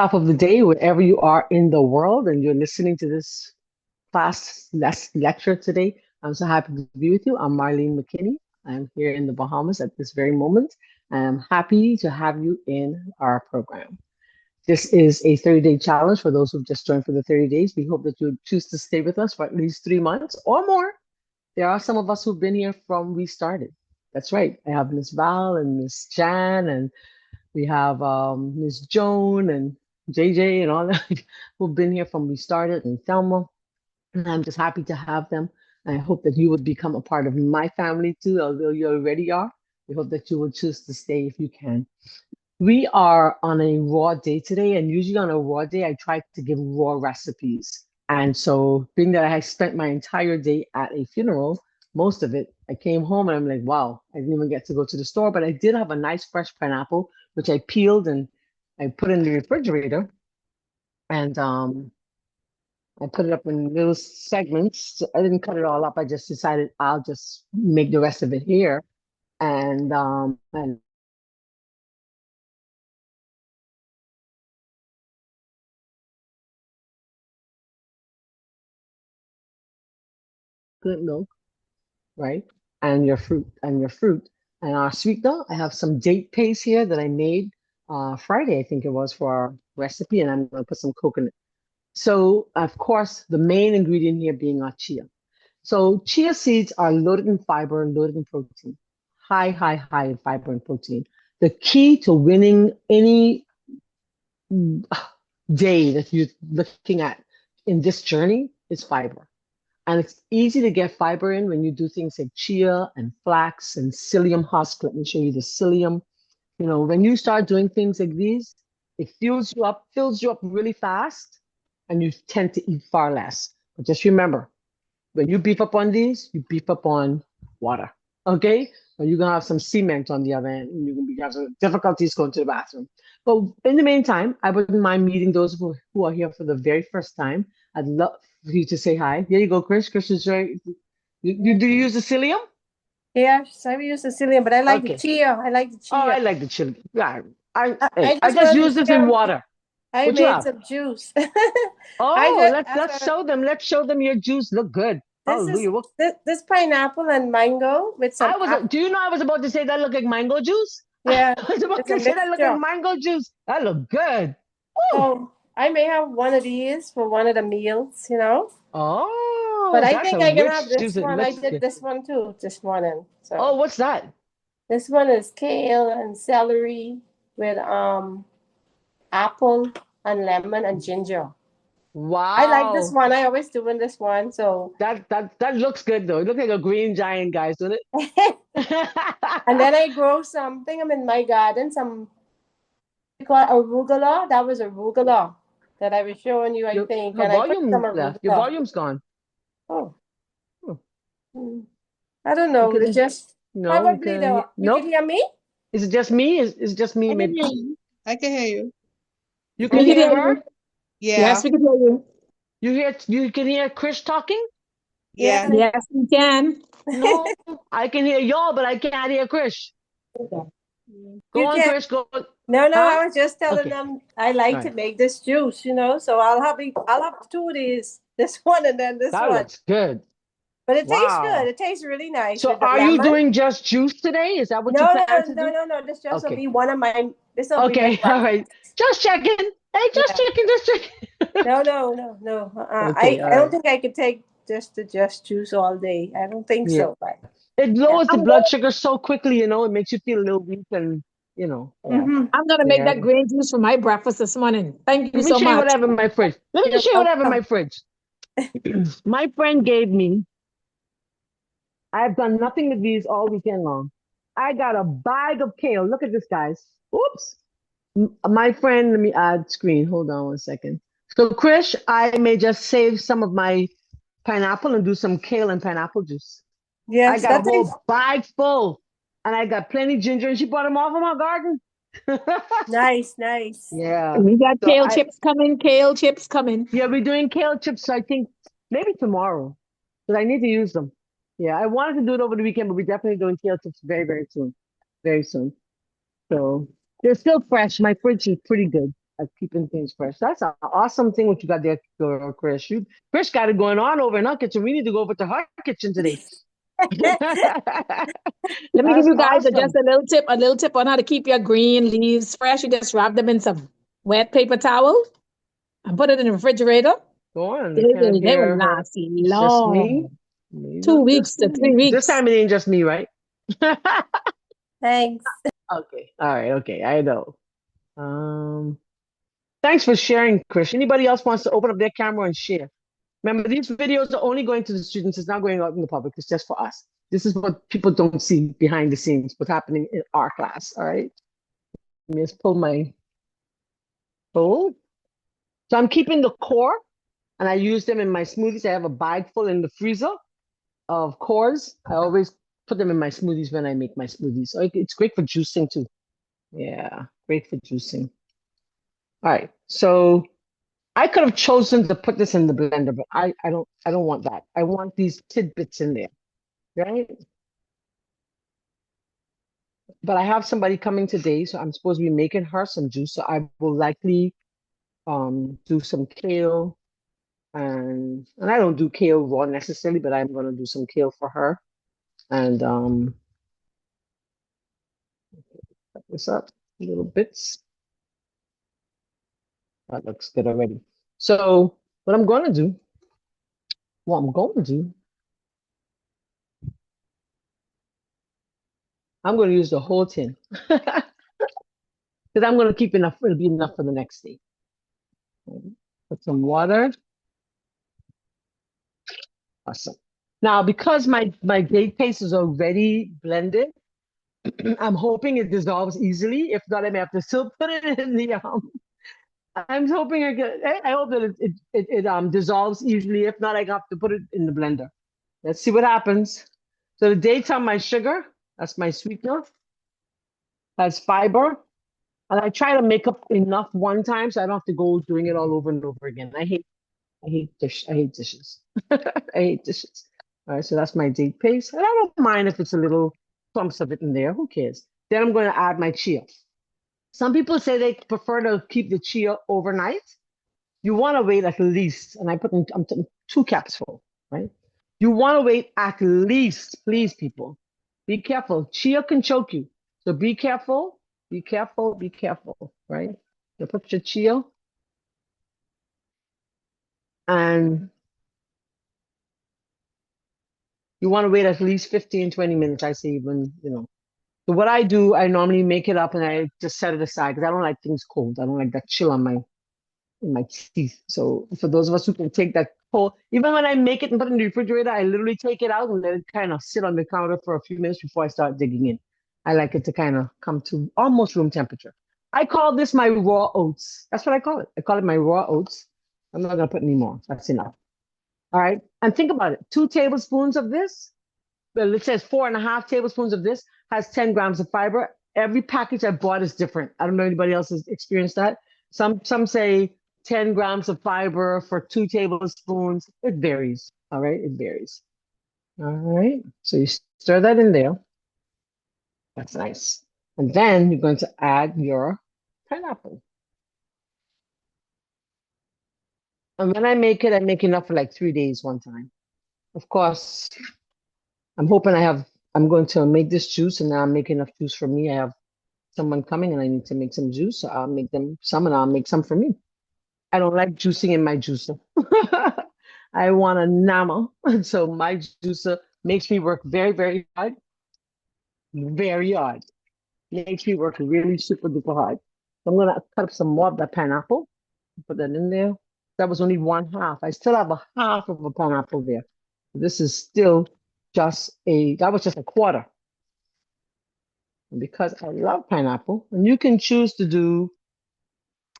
top of the day, wherever you are in the world, and you're listening to this lecture today. I'm so happy to be with you. I'm Marlene McKinney. I'm here in the Bahamas at this very moment, and I'm happy to have you in our program. This is a 30-day challenge for those who've just joined for the 30 days. We hope that you choose to stay with us for at least 3 months or more. There are some of us who've been here from we started. That's right. I have Miss Val and Miss Jan, and we have Miss Joan and JJ and all that who've been here from we started, and Thelma. And I'm just happy to have them. I hope that you would become a part of my family too, although you already are. We hope that you will choose to stay if you can. We are on a raw day today, and usually on a raw day, I try to give raw recipes. And so, being that I spent my entire day at a funeral, most of it, I came home and I'm like, wow, I didn't even get to go to the store, but I did have a nice fresh pineapple, which I peeled and I put in the refrigerator. And I put it up in little segments. I didn't cut it all up. I just decided I'll just make the rest of it here. And good milk, right? And your fruit. And our sweetener, I have some date paste here that I made Friday, I think it was, for our recipe, and I'm gonna put some coconut. So of course, the main ingredient here being our chia. So chia seeds are loaded in fiber and loaded in protein. High, high, high in fiber and protein. The key to winning any day that you're looking at in this journey is fiber. And it's easy to get fiber in when you do things like chia and flax and psyllium husk. Let me show you the psyllium. When you start doing things like these, it fills you up really fast, and you tend to eat far less. But just remember, when you beef up on these, you beef up on water. Okay? Or you're gonna have some cement on the other end, and you're gonna have some difficulties going to the bathroom. But in the meantime, I wouldn't mind meeting those who are here for the very first time. I'd love for you to say hi. There you go, Chris. Chris is very. Do you use the psyllium? Yeah, so I use Sicilian, but I like the Okay. chia. I like the Oh, chia. I like the chili. Yeah. I I just just wanted to use this in share. water. I What you made have? some juice. I Oh, just let's that's let's what show them. Let's show them your juice. Look good. this is Hallelujah. this pineapple and mango with some Do you know I was about to say that look like mango juice? I yeah, was about it's a to say that look like mixture. mango juice. That look good. Woo! So I may have one of these for one of the meals. But Oh, I that's think a I'm gonna have rich this juice. It one. I looks did good. this one too this morning. Oh, So what's that? this one is kale and celery with apple and lemon and ginger. I like this Wow. one. I always doing this one. So That looks good though. It looks like a green giant, guys, doesn't it? and then I grow something. I'm in my garden. Some we call it arugula. That was arugula that I was showing you, I Your think. her And I put some volume left. Your arugula. volume's gone. Oh, Hmm. hmm. I don't You know. could It's just no, you probably can the. You can nope. hear me. Is it just me? Is it just me? I can Maybe hear you. I can hear you. you can Go We can ahead. hear hear her. you. Yeah. Yes, we can hear you. You can hear Chris talking. Yes. Yeah. Yes, we can. No, I can hear y'all, but I can't hear Chris. Go You on, can. Chris. Go. On. No, no. Huh? I was just telling Okay. them I All like to right. make this juice. So I'll have two of these. This one and then this That one. looks good. But it tastes good. Wow. It tastes really nice So with the are you lemon. doing just juice today? Is that what you No, plan no, to no, do? no, no. This just will Okay. be one of my. This will be my Okay. All breakfast. right. Just checking. Hey, just Yeah. checking. Just checking. No, no, no, no. Okay. I All don't right. think I could take just juice all day. I don't think Yeah. so. But It yeah. lowers the I'm blood going, sugar so quickly, it makes you feel a little weak and. Yeah. Mm-hmm. I'm going to make Yeah. that green juice for my breakfast this morning. Thank you Let me so show you what I much. have in my fridge. Let me You're just show you what I have in my welcome. fridge. My friend gave me, I've done nothing with these all weekend long. I got a bag of kale. Look at this, guys. Oops. My friend, let me add screen. Hold on one second. So, Krish, I may just save some of my pineapple and do some kale and pineapple juice. I Yes, got a that tastes whole bag full, and I got plenty ginger, and she brought them all from her garden. nice, nice. Yeah. We got So kale chips coming, kale chips coming. yeah, we're doing kale chips. So I think maybe tomorrow, because I need to use them. Yeah, I wanted to do it over the weekend, but we're definitely doing kale chips very, very soon. Very soon. So they're still fresh. My fridge is pretty good. at keeping things fresh. That's an awesome thing what you got there, Chris. Chris got it going on over in her kitchen. We need to go over to her kitchen today. Let me give That's you guys just awesome. a little tip on how to keep your green leaves fresh. You just wrap them in some wet paper towel and put it in the refrigerator. Go on. They I can't will hear her. last It's just me. long. Maybe Two not weeks just to me. three This weeks. time it ain't just me, right? Thanks. Okay. All right. Okay. I know. Thanks for sharing, Chris. Anybody else wants to open up their camera and share? Remember, these videos are only going to the students. It's not going out in the public. It's just for us. This is what people don't see behind the scenes, what's happening in our class. All right. Let me just pull my bowl. So I'm keeping the core, and I use them in my smoothies. I have a bag full in the freezer of cores. I always put them in my smoothies when I make my smoothies. So it's great for juicing too. Yeah, great for juicing. All right. So I could have chosen to put this in the blender, but I don't want that. I want these tidbits in there, right? But I have somebody coming today, so I'm supposed to be making her some juice. So I will likely do some kale and I don't do kale raw necessarily, but I'm gonna do some kale for her. And cut this up little bits. That looks good already. So what I'm gonna do, what I'm going to do, I'm gonna use the whole tin. Because I'm gonna keep enough, it'll be enough for the next day. Put some water. Awesome. Now, because my date paste is already blended, I'm hoping it dissolves easily. If not, I may have to still put it in the I'm hoping I hope that it dissolves easily. If not, I have to put it in the blender. Let's see what happens. So the dates on my sugar, that's my sweetener, has fiber. And I try to make up enough one time so I don't have to go doing it all over and over again. I hate dishes. I hate dishes. All right, so that's my date paste. And I don't mind if it's a little clumps of it in there. Who cares? Then I'm going to add my chia. Some people say they prefer to keep the chia overnight. You want to wait at least, and I put in I'm 2 cups full, right? You want to wait at least, please, people. Be careful. Chia can choke you. So be careful, be careful, be careful, right? You put your chia and you want to wait at least 15, 20 minutes. I say even. So what I do, I normally make it up and I just set it aside because I don't like things cold. I don't like that chill on my in my teeth. So for those of us who can take that cold, even when I make it and put it in the refrigerator, I literally take it out and let it kind of sit on the counter for a few minutes before I start digging in. I like it to kind of come to almost room temperature. I call this my raw oats. That's what I call it. I call it my raw oats. I'm not gonna put any more. That's enough. All right. And think about it. 2 tablespoons of this, well, it says 4.5 tablespoons of this has 10 grams of fiber. Every package I bought is different. I don't know if anybody else has experienced that. Some say 10 grams of fiber for 2 tablespoons. It varies. All right, it varies. All right. So you stir that in there. That's nice. And then you're going to add your pineapple. And when I make it, I make enough for like 3 days one time. Of course, I'm hoping I'm going to make this juice and now I'm making enough juice for me. I have someone coming and I need to make some juice. So I'll make them some and I'll make some for me. I don't like juicing in my juicer. I want a enamel. And so my juicer makes me work very, very hard. Very hard. Makes me work really super duper hard. So I'm gonna cut up some more of that pineapple, put that in there. That was only one half. I still have a half of a pineapple there. This is still that was just a quarter. And because I love pineapple, and you can choose to do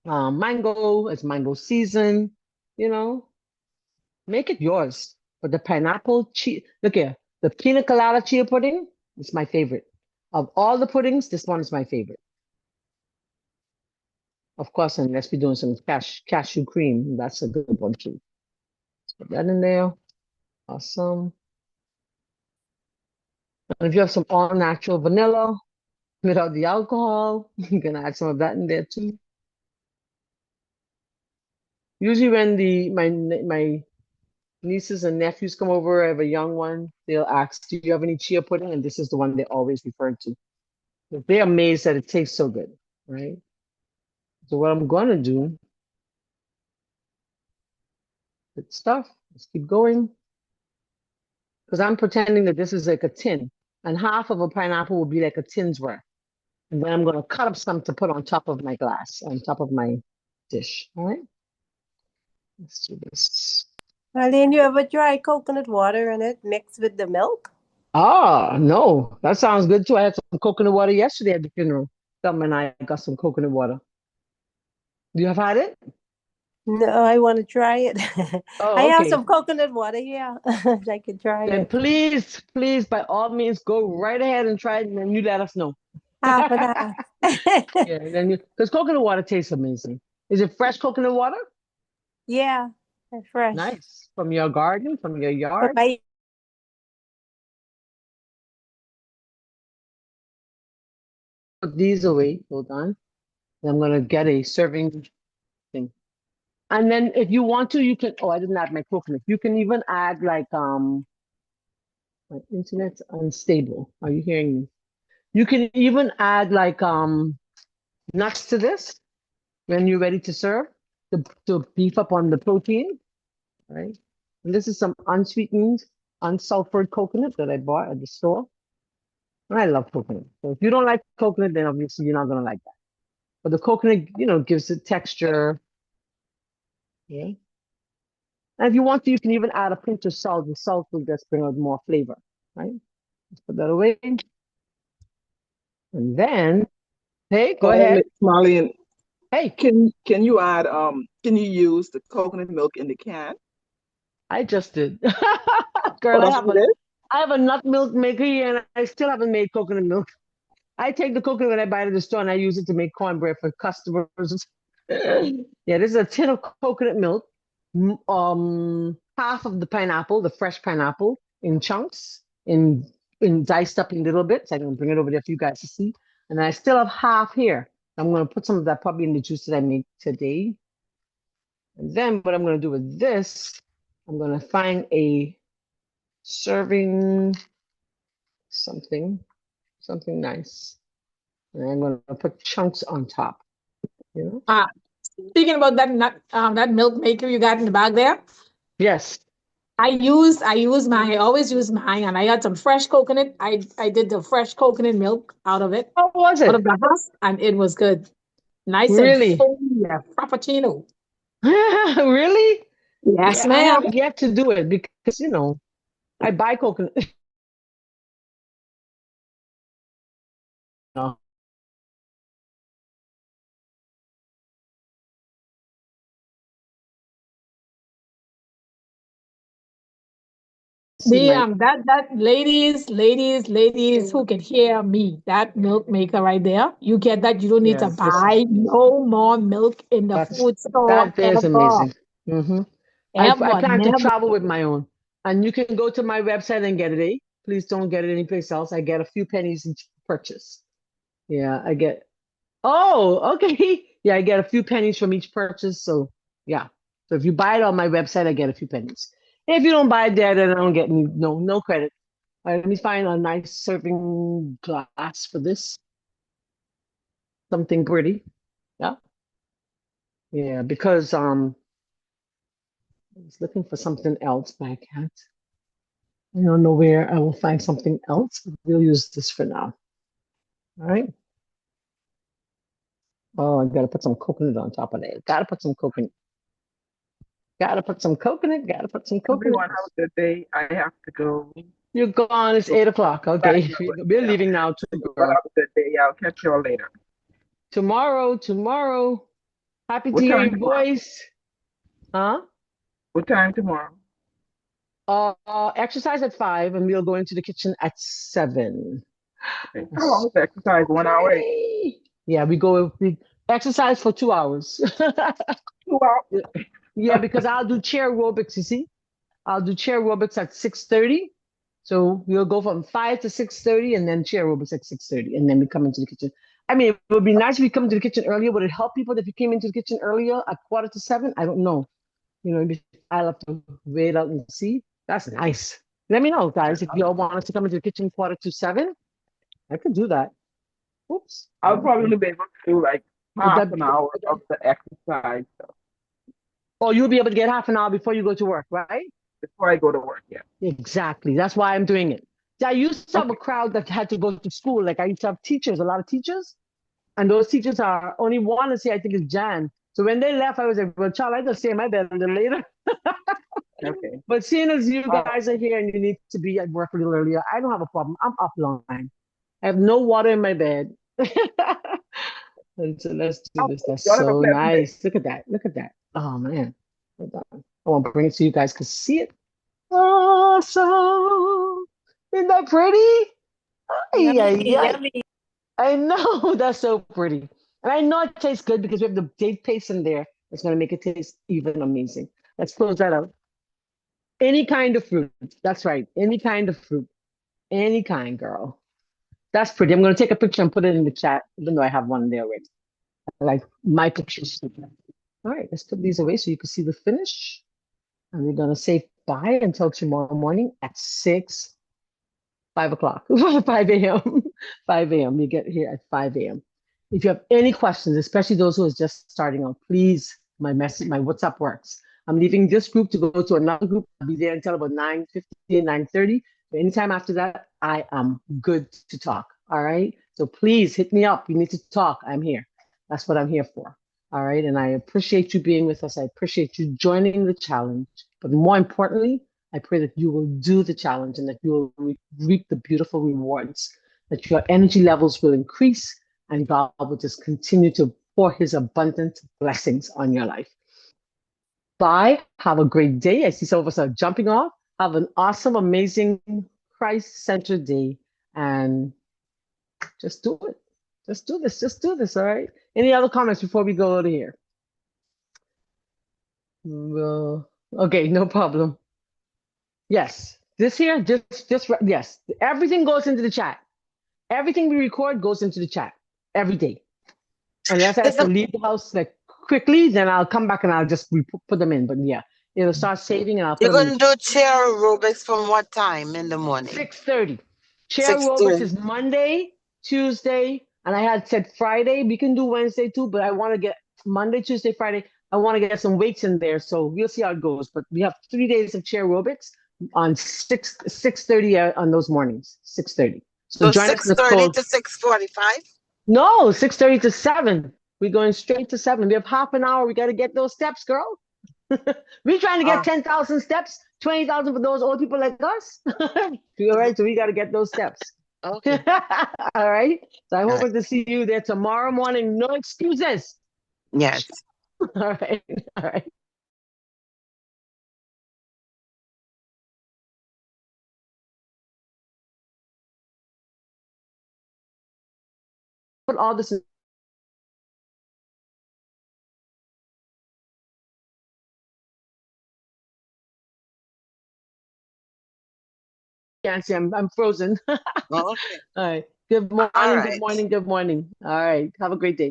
mango, it's mango season, you know, make it yours. But the pineapple chia, look here, the pina colada chia pudding is my favorite. Of all the puddings, this one is my favorite. Of course, unless we're doing some cashew cream, that's a good one too. Put that in there. Awesome. And if you have some all natural vanilla without the alcohol, you can add some of that in there too. Usually when my nieces and nephews come over, I have a young one, they'll ask, "Do you have any chia pudding?" And this is the one they always refer to. They're amazed that it tastes so good, right? So what I'm gonna do, good stuff. Let's keep going. Because I'm pretending that this is like a tin, and half of a pineapple will be like a tin's worth. And then I'm gonna cut up some to put on top of my glass, on top of my dish. All right, let's do this. Marlene, you ever try coconut water in it mixed with the milk? Ah, no, that sounds good too. I had some coconut water yesterday at the funeral. Thelma and I got some coconut water. You have had it? No, I want to try it. I Oh, have okay. some coconut water, yeah. I can try Then it. please, please, by all means, go right ahead and try it, and then you let us know. Half and half. Yeah, then you because coconut water tastes amazing. Is it fresh coconut water? Yeah, they're fresh. Nice. From your garden, from your But yard? my Put these away. Hold on. I'm gonna get a serving thing. And then if you want to, you can, oh, I didn't add my coconut. You can even add like my internet's unstable. Are you hearing me? You can even add like nuts to this when you're ready to serve to beef up on the protein, right? And this is some unsweetened, unsulfured coconut that I bought at the store. And I love coconut. So if you don't like coconut, then obviously you're not gonna like that. But the coconut, gives it texture. Yeah. And if you want to, you can even add a pinch of salt. The salt will just bring out more flavor, right? Let's put that away. And then, hey, go ahead. Miss Marlene, Hey, can you add can you use the coconut milk in the can? I just did. Oh, Girl, I that's have what a it is? I have a nut milk maker here and I still haven't made coconut milk. I take the coconut when I buy it at the store and I use it to make cornbread for customers. Yeah, this is a tin of coconut milk. Half of the pineapple, the fresh pineapple, in chunks, in diced up in little bits. I'm gonna bring it over there for you guys to see. And I still have half here. I'm gonna put some of that probably in the juice that I made today. And then what I'm gonna do with this, I'm gonna find a serving something, something nice. And I'm gonna put chunks on top, you know? Uh, Speaking about that milk maker you got in the bag there, Yes. I always use mine, and I got some fresh coconut. I did the fresh coconut milk out of it, How was out of it? the husk, and it was good, nice and Really? foamy, yeah, frappuccino. Really? Yes, Yeah, I ma'am. have yet to do it because, I buy coconut. No, see The my, that ladies who can hear me, that milk maker right there, you get that. You don't need to yeah, this is buy amazing. no more milk in the That's food store that there is ever, amazing. Hmm. I ever, plan to never. travel with my own. And you can go to my website and get it, eh? Please don't get it anyplace else. I get a few pennies each purchase. Yeah, I get. Oh, okay. Yeah, I get a few pennies from each purchase. So yeah. So if you buy it on my website, I get a few pennies. If you don't buy it there, then I don't get no credit. All right, let me find a nice serving glass for this. Something pretty. Yeah. Yeah, because I was looking for something else, but I can't. I don't know where I will find something else. We'll use this for now. All right. Oh, I gotta put some coconut on top of that. Gotta put some coconut. Gotta put some coconut. Gotta put some coconut. Everyone have a good day. I have to You're gone. It's go 8 o'clock. back Okay. now. We're Yeah, leaving now too, but girl. have a good day. I'll catch you all later. Tomorrow. Happy to What hear time your tomorrow? voice. Huh? What time tomorrow? Exercise at 5, and we'll go into the kitchen at 7. Okay. How long Yes. is the exercise? 1 hour? Party. Yeah, we exercise for 2 hours. 2 hours? Yeah, because I'll do chair aerobics, you see. I'll do chair aerobics at 6:30. So we'll go from 5 to 6:30 and then chair aerobics at 6:30. And then we come into the kitchen. I mean, it would be nice if you come to the kitchen earlier. Would it help people if you came into the kitchen earlier at 6:45? I don't know. Maybe I'll have to wait out and see. That's nice. Let me know, guys, if you all want us to come into the kitchen 6:45. I could do that. Oops. I'll probably be able to do like Would half that, an hour of the exercise oh, you'll be able to get half an hour before you go to work, right? before I go to work. Yeah. Exactly. That's why I'm doing it. I used to have a Okay. crowd that had to go to school. Like I used to have teachers, a lot of teachers, and those teachers are only one to say I think is Jan. So when they left, I was like, well, child, I just stay in my bed a little later. Okay. But seeing as you Uh, guys are here and you need to be at work a little earlier, I don't have a problem. I'm offline. I have no water in my bed. And so let's do this. That's y'all have a so pleasant day. nice. Look at that. Look at that. Oh man. Hold on. I want to bring it so you guys can see it. Awesome. Isn't that pretty? Ay, Yummy, ay, ay. yummy. I know that's so pretty. And I know it tastes good because we have the date paste in there. It's going to make it taste even amazing. Let's close that out. Any kind of fruit. That's right. Any kind of fruit. Any kind, girl. That's pretty. I'm going to take a picture and put it in the chat, even though I have one there already. I like my pictures. All right, let's put these away so you can see the finish. And we're going to say bye until tomorrow morning at 5 o'clock, 5 a.m. 5 a.m. You get here at 5 a.m. If you have any questions, especially those who are just starting out, please, my WhatsApp works. I'm leaving this group to go to another group. I'll be there until about 9:50, 9:30. But anytime after that, I am good to talk. All right. So please hit me up. You need to talk. I'm here. That's what I'm here for. All right. And I appreciate you being with us. I appreciate you joining the challenge. But more importantly, I pray that you will do the challenge and that you will reap the beautiful rewards, that your energy levels will increase, and God will just continue to pour his abundant blessings on your life. Bye. Have a great day. I see some of us are jumping off. Have an awesome, amazing, Christ-centered day. And just do it. Just do this. Just do this. All right. Any other comments before we go out of here? Okay, no problem. Yes. This here, yes. Everything goes into the chat. Everything we record goes into the chat every day. Unless I have to leave the house like quickly, then I'll come back and I'll just put them in. But yeah, it'll start saving and I'll put You're them in. going to do chair aerobics from what time in the morning? 6:30. Chair aerobics is Monday, Tuesday, and I had said Friday. We can do Wednesday too, but I want to get Monday, Tuesday, Friday. I want to get some weights in there, so we'll see how it goes. But we have 3 days of chair aerobics on 6:30 on those mornings. 6:30. So join us in the 6:30 to 6:45? No, 6:30 to 7. We're going straight to 7. We have half an hour. We got to get those steps, girl. We're trying to get 10,000 steps, 20,000 for those old people like us. All right, so we got to get those steps. Okay. All right. So I hope to see you there tomorrow morning. No excuses. Yes. All right. All right. Put all this in. Can't see. I'm frozen. Okay. All right. Good morning. All Good right. morning. Good morning. All right. Have a great day.